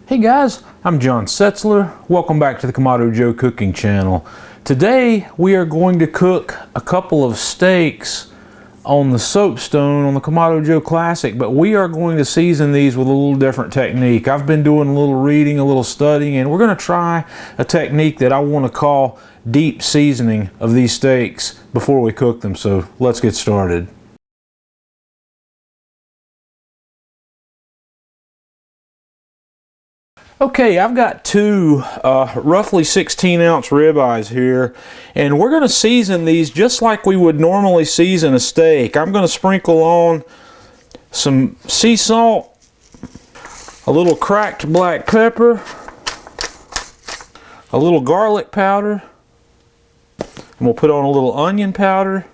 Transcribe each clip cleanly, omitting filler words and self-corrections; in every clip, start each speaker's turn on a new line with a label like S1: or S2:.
S1: Hey guys, I'm John Setzler. Welcome back to the Kamado Joe cooking channel. Today we are going to cook a couple of steaks on the Soapstone on the Kamado Joe Classic, but we are going to season these with a little different technique. I've been doing a little reading, a little studying, and we're going to try a technique that I want to call deep seasoning of these steaks before we cook them. So let's get started. Okay, I've got two roughly 16-ounce ribeyes here, and we're going to season these just like we would normally season a steak. I'm going to sprinkle on some sea salt, a little cracked black pepper, a little garlic powder, and we'll put on a little onion powder,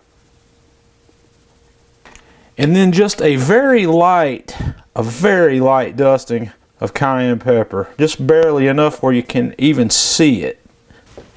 S1: and then just a very light dusting of cayenne pepper, just barely enough where you can even see it.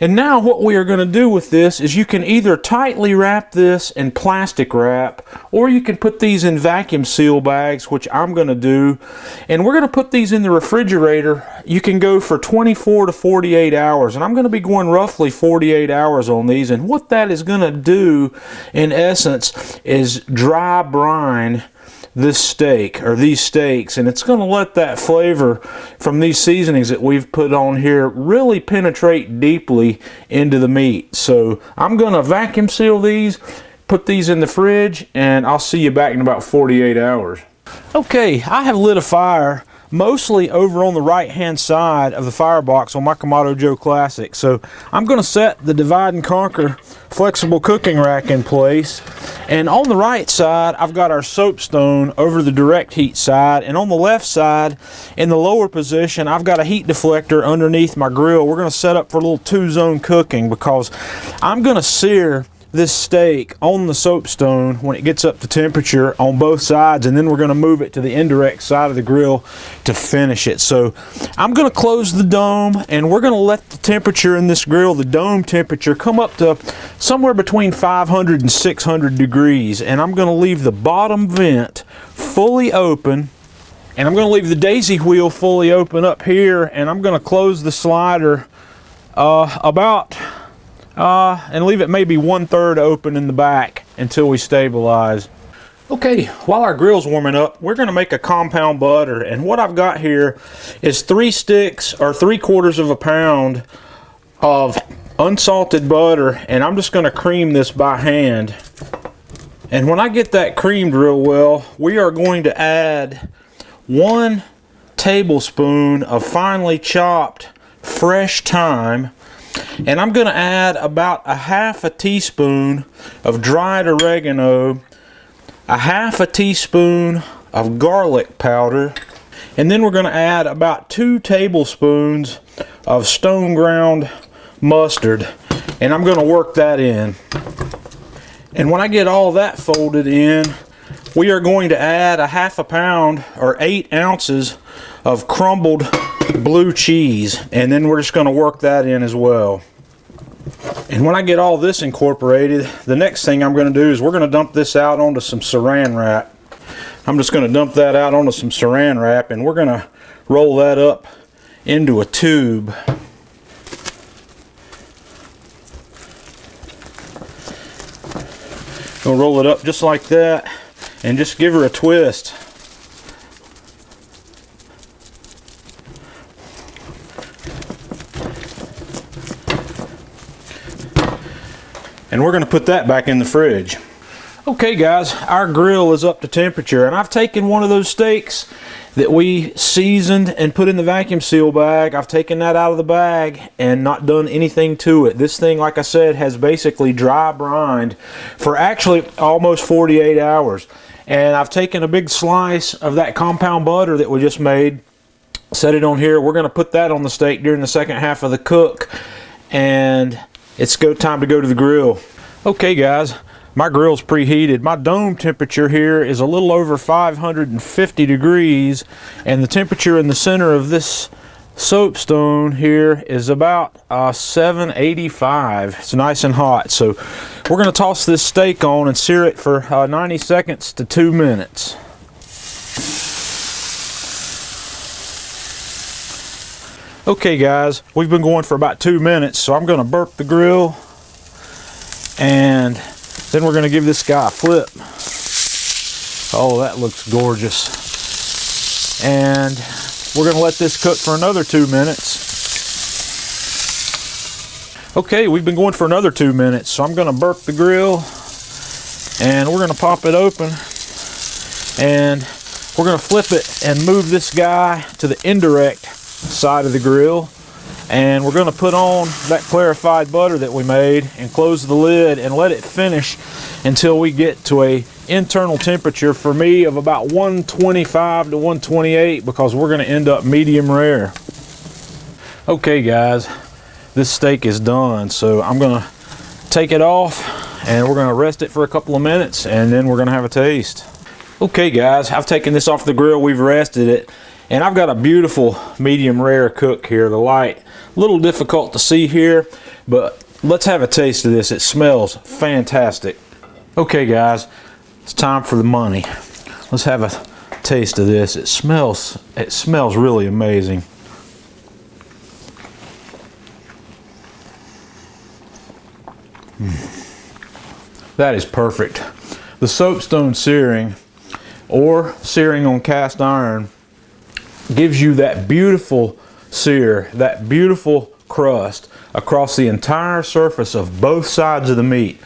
S1: And now what we are going to do with this is you can either tightly wrap this in plastic wrap, or you can put these in vacuum seal bags, which I'm going to do, and we're going to put these in the refrigerator. You can go for 24 to 48 hours, and I'm going to be going roughly 48 hours on these, and what that is going to do in essence is dry brine this steak or these steaks, and it's going to let that flavor from these seasonings that we've put on here really penetrate deeply into the meat. So I'm going to vacuum seal these, put these in the fridge, and I'll see you back in about 48 hours. Okay, I have lit a fire mostly over on the right hand side of the firebox on my Kamado Joe Classic. So I'm going to set the divide and conquer flexible cooking rack in place, and on the right side I've got our soapstone over the direct heat side, and on the left side in the lower position I've got a heat deflector underneath my grill. We're going to set up for a little 2-zone cooking because I'm going to sear this steak on the soapstone when it gets up to temperature on both sides, and then we're going to move it to the indirect side of the grill to finish it. So I'm going to close the dome, and we're going to let the temperature in this grill, the dome temperature, come up to somewhere between 500 and 600 degrees, and I'm going to leave the bottom vent fully open, and I'm going to leave the daisy wheel fully open up here, and I'm going to close the slider and leave it maybe 1/3 open in the back until we stabilize. Okay, while our grill's warming up, we're going to make a compound butter, and what I've got here is 3 sticks or 3/4 of a pound of unsalted butter, and I'm just going to cream this by hand. And when I get that creamed real well, we are going to add 1 tablespoon of finely chopped fresh thyme, and I'm going to add about 1/2 teaspoon of dried oregano, 1/2 teaspoon of garlic powder, and then we're going to add about 2 tablespoons of stone ground mustard, and I'm going to work that in. And when I get all that folded in, we are going to add 1/2 pound or 8 ounces of crumbled blue cheese, and then we're just going to work that in as well. And when I get all this incorporated, the next thing I'm going to do is we're going to dump this out onto some saran wrap. I'm just going to dump that out onto some saran wrap, and we're going to roll that up into a tube. We'll roll it up just like that and just give her a twist. And we're going to put that back in the fridge. Okay guys, our grill is up to temperature, and I've taken one of those steaks that we seasoned and put in the vacuum seal bag. I've taken that out of the bag and not done anything to it. This thing, like I said, has basically dry brined for actually almost 48 hours. And I've taken a big slice of that compound butter that we just made, set it on here. We're going to put that on the steak during the second half of the cook, and it's time to go to the grill. Okay guys, my grill's preheated. My dome temperature here is a little over 550 degrees, and the temperature in the center of this soapstone here is about 785. It's nice and hot. So we're going to toss this steak on and sear it for 90 seconds to 2 minutes. Okay guys, we've been going for about 2 minutes, so I'm gonna burp the grill and then we're gonna give this guy a flip. Oh, that looks gorgeous. And we're gonna let this cook for another 2 minutes. Okay, we've been going for another 2 minutes, so I'm gonna burp the grill and we're gonna pop it open and we're gonna flip it and move this guy to the indirect side of the grill, and we're going to put on that clarified butter that we made and close the lid and let it finish until we get to a internal temperature, for me, of about 125 to 128, because we're going to end up medium rare. Okay guys, this steak is done, so I'm going to take it off and we're going to rest it for a couple of minutes and then we're going to have a taste. Okay guys, I've taken this off the grill, we've rested it. And I've got a beautiful medium rare cook here. The light, a little difficult to see here, but let's have a taste of this. It smells fantastic. Okay guys, it's time for the money. Let's have a taste of this. It smells really amazing. That is perfect. The soapstone searing, or searing on cast iron, gives you that beautiful sear, that beautiful crust across the entire surface of both sides of the meat.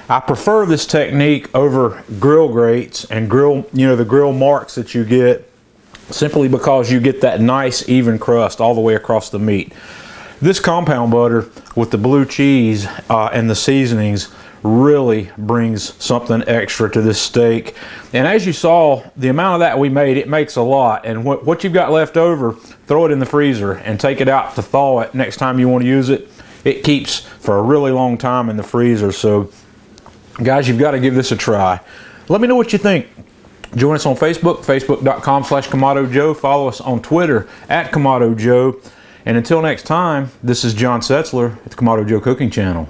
S1: I prefer this technique over grill grates and grill, the grill marks that you get, simply because you get that nice even crust all the way across the meat. This compound butter with the blue cheese and the seasonings really brings something extra to this steak. And as you saw, the amount of that we made, it makes a lot. And what you've got left over, throw it in the freezer and take it out to thaw it next time you want to use it. It keeps for a really long time in the freezer. So guys, you've got to give this a try. Let me know what you think. Join us on Facebook, facebook.com/Kamado Joe. Follow us on Twitter @Kamado Joe. And until next time, this is John Setzler at the Kamado Joe Cooking Channel.